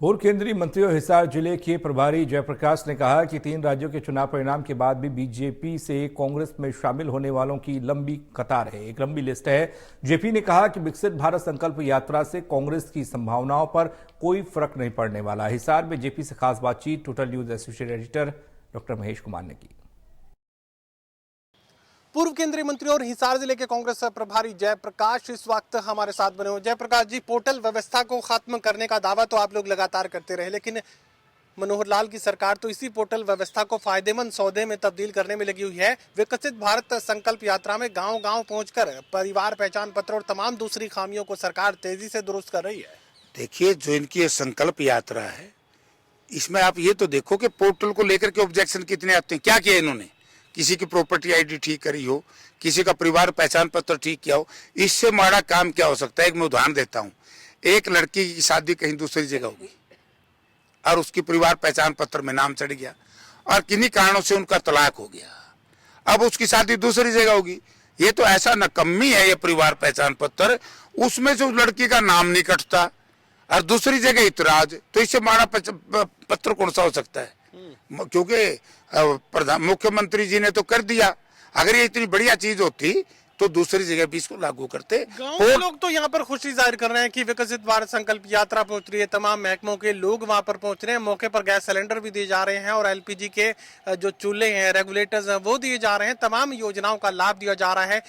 पूर्व केंद्रीय मंत्री और हिसार जिले के प्रभारी जयप्रकाश ने कहा कि 3 राज्यों के चुनाव परिणाम के बाद भी बीजेपी से कांग्रेस में शामिल होने वालों की लंबी कतार है, एक लंबी लिस्ट है। जेपी ने कहा कि विकसित भारत संकल्प यात्रा से कांग्रेस की संभावनाओं पर कोई फर्क नहीं पड़ने वाला। हिसार में जेपी से खास बातचीत total news associate editor doctor Mahesh Kumar ने की। पूर्व केंद्रीय मंत्री और हिसार जिले के कांग्रेस प्रभारी जयप्रकाश इस वक्त हमारे साथ बने हुए। जयप्रकाश जी, पोर्टल व्यवस्था को खत्म करने का दावा तो आप लोग लगातार करते रहे, लेकिन मनोहर लाल की सरकार तो इसी पोर्टल व्यवस्था को फायदेमंद सौदे में तब्दील करने में लगी हुई है। विकसित भारत संकल्प यात्रा में गांव-गांव पहुंचकर परिवार पहचान पत्र और तमाम दूसरी खामियों को सरकार तेजी से दुरुस्त कर रही है। देखिए, जो इनकी ये संकल्प यात्रा है, इसमें आप ये तो देखो कि पोर्टल को लेकर के ऑब्जेक्शन कितने आते हैं। क्या किया इन्होंने? किसी की प्रॉपर्टी आईडी ठीक करी हो, किसी का परिवार पहचान पत्र ठीक किया हो, इससे माड़ा काम क्या हो सकता है? एक मैं उदाहरण देता हूँ। एक लड़की की शादी कहीं दूसरी जगह होगी और उसकी परिवार पहचान पत्र में नाम चढ़ गया और किन्हीं कारणों से उनका तलाक हो गया। अब उसकी शादी दूसरी जगह होगी। ये तो ऐसा नकम्मी है ये परिवार पहचान पत्र, उसमें जो लड़की का नाम नहीं कटता और दूसरी जगह इतराज, तो इससे माड़ा पत्र कौन सा हो सकता है? क्योंकि मुख्यमंत्री जी ने तो कर दिया। अगर ये इतनी बढ़िया चीज होती तो दूसरी जगह भी इसको लागू करते। गांव के लोग तो यहाँ पर खुशी जाहिर कर रहे हैं कि विकसित भारत संकल्प यात्रा पहुंच रही है, तमाम महकमों के लोग वहां पर पहुंच रहे हैं, मौके पर गैस सिलेंडर भी दिए जा रहे हैं और एलपीजी के जो चूल्हे हैं, रेगुलेटर्स हैं, वो दिए जा रहे हैं, तमाम योजनाओं का लाभ दिया जा रहा है।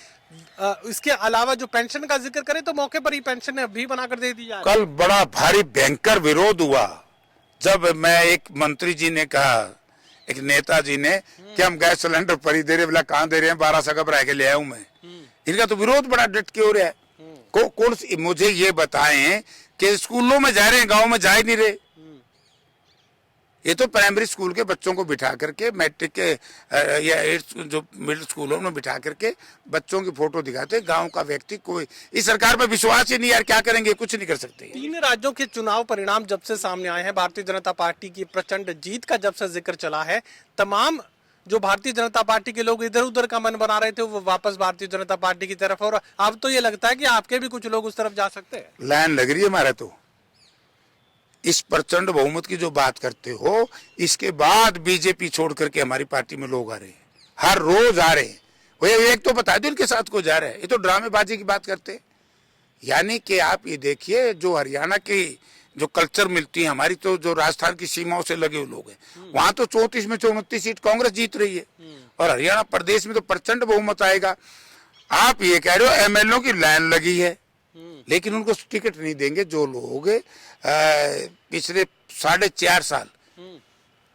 इसके अलावा जो पेंशन का जिक्र करें तो मौके पर ही पेंशन भी बनाकर दे दी जा रही है। कल बड़ा भारी भयंकर विरोध हुआ जब मैं एक मंत्री जी ने कहा, एक नेता जी ने, कि हम गैस सिलेंडर पर ही दे रहे, बोला कहाँ दे रहे हैं, 12 सौ भरा के ले आया हूं मैं। इनका तो विरोध बड़ा डट के हो रहा है। कौन मुझे ये बताएं कि स्कूलों में जा रहे हैं, गांव में जा ही नहीं रहे। ये तो प्राइमरी स्कूल के बच्चों को बिठा करके, मैट्रिक के या जो मिडिल स्कूलों में बिठा करके बच्चों की फोटो दिखाते। गांव का व्यक्ति कोई इस सरकार पर विश्वास ही नहीं। यार क्या करेंगे? कुछ नहीं कर सकते। 3 राज्यों के चुनाव परिणाम जब से सामने आए हैं, भारतीय जनता पार्टी की प्रचंड जीत का जब से जिक्र चला है, तमाम जो भारतीय जनता पार्टी के लोग इधर उधर का मन बना रहे थे वो वापस भारतीय जनता पार्टी की तरफ, और अब तो ये लगता है कि आपके भी कुछ लोग उस तरफ जा सकते हैं। लाइन लग रही है हमारा तो। इस प्रचंड बहुमत की जो बात करते हो, इसके बाद बीजेपी छोड़ करके हमारी पार्टी में लोग आ रहे हैं, हर रोज आ रहे हैं। वो एक तो बता दो इनके साथ को जा रहा है। ये तो ड्रामेबाजी की बात करते हैं। यानी कि आप ये देखिए, जो हरियाणा की जो कल्चर मिलती है हमारी, तो जो राजस्थान की सीमाओं से लगे हुए लोग हैं, वहां तो 34 में 29 सीट कांग्रेस जीत रही है और हरियाणा प्रदेश में तो प्रचंड बहुमत आएगा। आप ये कह रहे हो एमएलए की लाइन लगी है, लेकिन उनको टिकट नहीं देंगे। जो लोग पिछले 4.5 साल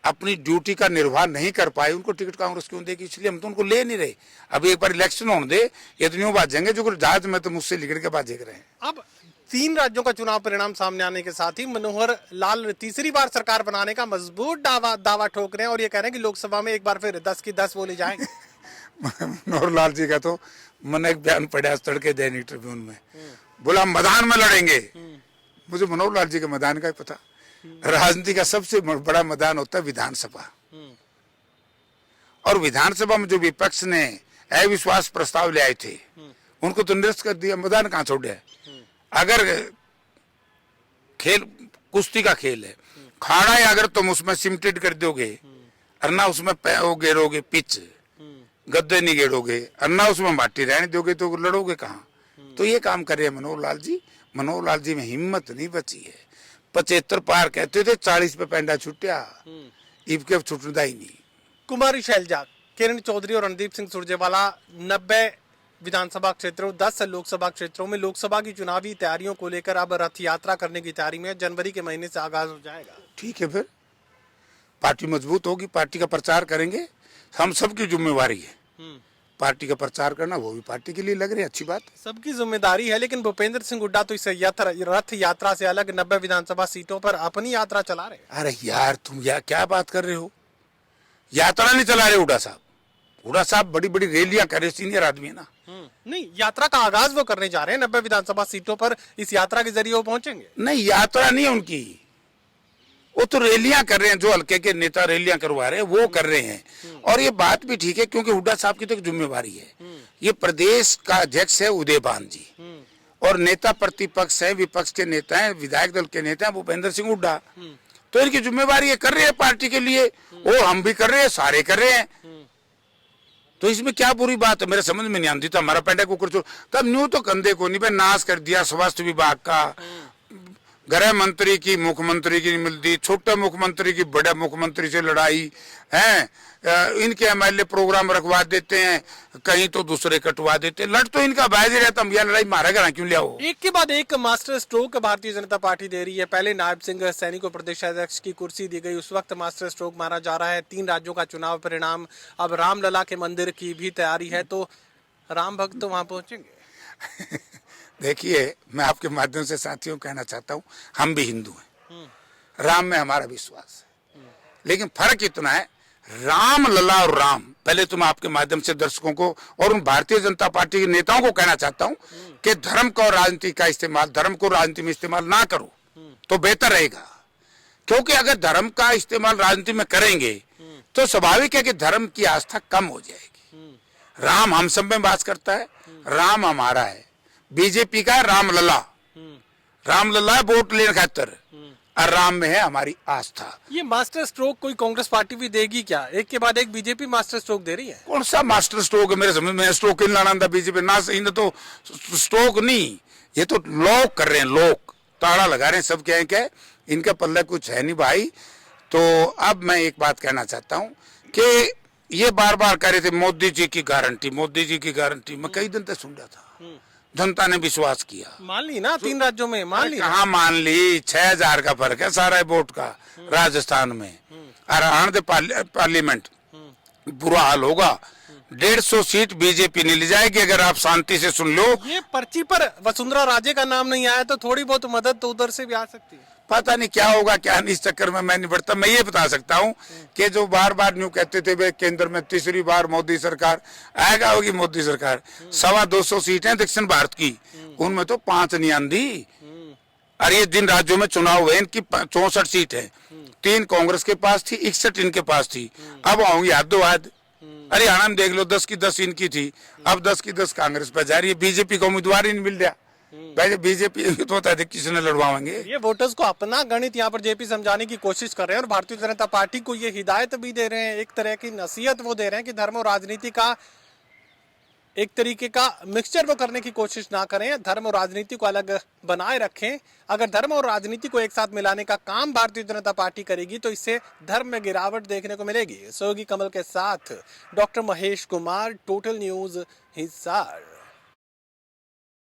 अपनी ड्यूटी का निर्वाह नहीं कर पाए, उनको टिकट कांग्रेस क्यों देगी? इसलिए हम तो उनको ले नहीं रहे। अब एक बार इलेक्शन होने दे, इतनी बाजेंगे जो जहाज में तो मुझसे लिखड़ के बाजे रहे हैं। अब 3 राज्यों का चुनाव परिणाम सामने आने के साथ ही मनोहर लाल तीसरी बार सरकार बनाने का मजबूत दावा ठोक रहे हैं और ये कह रहे हैं कि लोकसभा में एक बार फिर 10 की 10 बोले जाएंगे। मनोहर लाल जी का तो मैंने एक बयान पढ़ा तड़के दैनिक ट्रिब्यून में, बोला मैदान में लड़ेंगे। मुझे मनोहर लाल जी के मैदान का ही पता। राजनीति का सबसे बड़ा मैदान होता है विधानसभा, और विधानसभा में जो विपक्ष ने अविश्वास प्रस्ताव ले आए थे उनको तो निरस्त कर दिया। मैदान कहाँ छोड़े? अगर खेल कुश्ती का खेल है, खाड़ा है, अगर तुम उसमें सिमटेड कर दोगे और ना उसमें गेरोगे पिच, गद्दे नहीं गेड़ोगे और ना उसमें माटी रहने दोगे तो लड़ोगे कहाँ? तो ये काम कर रहे हैं मनोहर लाल जी। मनोहर लाल जी में हिम्मत नहीं बची है। 75 पार कहते थे, 40 पे पेंडा छुट्या, इब के छुटता ही नहीं। कुमारी शैलजा, किरण चौधरी और रणदीप सिंह सुरजेवाला 90 विधानसभा क्षेत्रों, 10 लोकसभा क्षेत्रों में लोकसभा की चुनावी तैयारियों को लेकर अब रथ यात्रा करने की तैयारी में, जनवरी के महीने से आगाज हो जाएगा। ठीक है, फिर पार्टी मजबूत होगी, पार्टी का प्रचार करेंगे। हम सबकी जिम्मेवारी है पार्टी का प्रचार करना, वो भी पार्टी के लिए लग रही है, अच्छी बात। सबकी जिम्मेदारी है, लेकिन भूपेंद्र सिंह हुड्डा तो इस रथ यात्रा से अलग 90 विधानसभा सीटों पर अपनी यात्रा चला रहे हैं। अरे यार, तुम क्या बात कर रहे हो? यात्रा नहीं चला रहे हुड्डा साहब। हुड्डा साहब बड़ी बड़ी रैलियां कर रहे, सीनियर आदमी है ना। नहीं, यात्रा का आगाज वो करने जा रहे हैं 90 विधानसभा सीटों पर। इस यात्रा के जरिए वो पहुंचेंगे। नहीं, यात्रा नहीं है उनकी, वो तो रैलियां कर रहे हैं। जो हल्के के नेता रैलियां करवा रहे हैं वो कर रहे हैं। और ये बात भी ठीक है, क्योंकि हुड्डा साहब की तो एक जिम्मेवारी है। ये प्रदेश का अध्यक्ष है उदयभान जी, और नेता प्रतिपक्ष है, विपक्ष के नेता हैं, विधायक दल के नेता हैं भूपेंद्र सिंह हुड्डा। तो इनकी जिम्मेवारी ये कर रहे हैं पार्टी के लिए, वो हम भी कर रहे हैं, सारे कर रहे हैं। तो इसमें क्या बुरी बात है? मेरे समझ में नहीं आती। तो हमारा पेंडा कुकर तब न्यू तो कंधे को नहीं पे नाश कर दिया स्वास्थ्य विभाग का, गृह मंत्री की मुख्यमंत्री की नहीं मिलती, छोटे मुख्यमंत्री की बड़े मुख्यमंत्री से लड़ाई है, इनके एमएलए प्रोग्राम रखवा देते हैं, कहीं तो दूसरे कटवा देते हैं। लड़ तो इनका बाज ही रहता, यह लड़ाई मारे घर क्यों लिया हो? एक के बाद एक master stroke Bharatiya Janata party दे रही है। पहले नायब सिंह सैनी को प्रदेश अध्यक्ष की कुर्सी दी गई, उस वक्त मास्टर स्ट्रोक मारा जा रहा है। 3 राज्यों का चुनाव परिणाम, अब रामलला के मंदिर की भी तैयारी है, तो राम भक्त तो वहां पहुंचेंगे। देखिए, मैं आपके माध्यम से साथियों को कहना चाहता हूँ, हम भी हिंदू हैं, राम में हमारा विश्वास है, लेकिन फर्क इतना है, राम लला और राम। पहले तो मैं आपके माध्यम से दर्शकों को और उन भारतीय जनता पार्टी के नेताओं को कहना चाहता हूं कि धर्म को राजनीति का इस्तेमाल, धर्म को राजनीति में इस्तेमाल ना करो तो बेहतर रहेगा। क्योंकि अगर धर्म का इस्तेमाल राजनीति में करेंगे तो स्वाभाविक है कि धर्म की आस्था कम हो जाएगी। राम हम सब में वास करता है, राम हमारा है, बीजेपी का राम लला, राम लला वोट लेने खातिर, और राम में है हमारी आस्था। ये मास्टर स्ट्रोक कोई कांग्रेस पार्टी भी देगी क्या? एक के बाद एक बीजेपी मास्टर स्ट्रोक दे रही है। कौन सा मास्टर स्ट्रोक है? मेरे समझ में स्ट्रोक इन लाना बीजेपी ना, इन तो स्ट्रोक नहीं, ये तो लोग कर रहे हैं, लोग ताड़ा लगा रहे हैं। सब क्या है क्या, इनके पल्ले कुछ है नहीं भाई। तो अब मैं एक बात कहना चाहता हूँ कि ये बार बार कह रहे थे मोदी जी की गारंटी, मोदी जी की गारंटी। मैं कई दिन तक सुन रहा था, जनता ने विश्वास किया, मान ली ना, 3 राज्यों में मान ली। कहाँ मान ली? 6000 का फर्क है सारा वोट का राजस्थान में, और पार्लियामेंट बुरा हाल होगा। 150 सीट बीजेपी नहीं ले जाएगी। अगर आप शांति से सुन लो, ये पर्ची पर वसुंधरा राजे का नाम नहीं आया तो थोड़ी बहुत मदद तो उधर से भी आ सकती है। पता नहीं क्या होगा क्या नहीं, इस चक्कर में मैं नहीं बढ़ता। मैं ये बता सकता हूँ कि जो बार बार न्यू कहते थे वे केंद्र में तीसरी बार मोदी सरकार आएगा, होगी मोदी सरकार। 225 सीटें दक्षिण भारत की, उनमें तो 5 नहीं आंधी। अरे ये जिन राज्यों में चुनाव हुए इनकी 64 सीट है, 3 कांग्रेस के पास थी, 61 इनके पास थी। अब आऊंगी हाथ हरियाणा में देख लो, 10 की 10 इनकी थी, अब 10 की 10 कांग्रेस पर जा रही है। बीजेपी को उम्मीदवार ही नहीं मिल रहा। पहले बीजेपी तो होता है किसी ने लड़वाएंगे। ये वोटर्स को अपना गणित यहाँ पर जेपी समझाने की कोशिश कर रहे हैं और भारतीय जनता पार्टी को ये हिदायत भी दे रहे हैं, एक तरह की नसीहत वो दे रहे हैं कि धर्म और राजनीति का एक तरीके का मिक्सचर वो करने की कोशिश ना करें, धर्म और राजनीति को अलग बनाए रखें। अगर धर्म और राजनीति को एक साथ मिलाने का काम भारतीय जनता पार्टी करेगी तो इससे धर्म में गिरावट देखने को मिलेगी। सहयोगी कमल के साथ doctor Mahesh Kumar, total news, Hisar.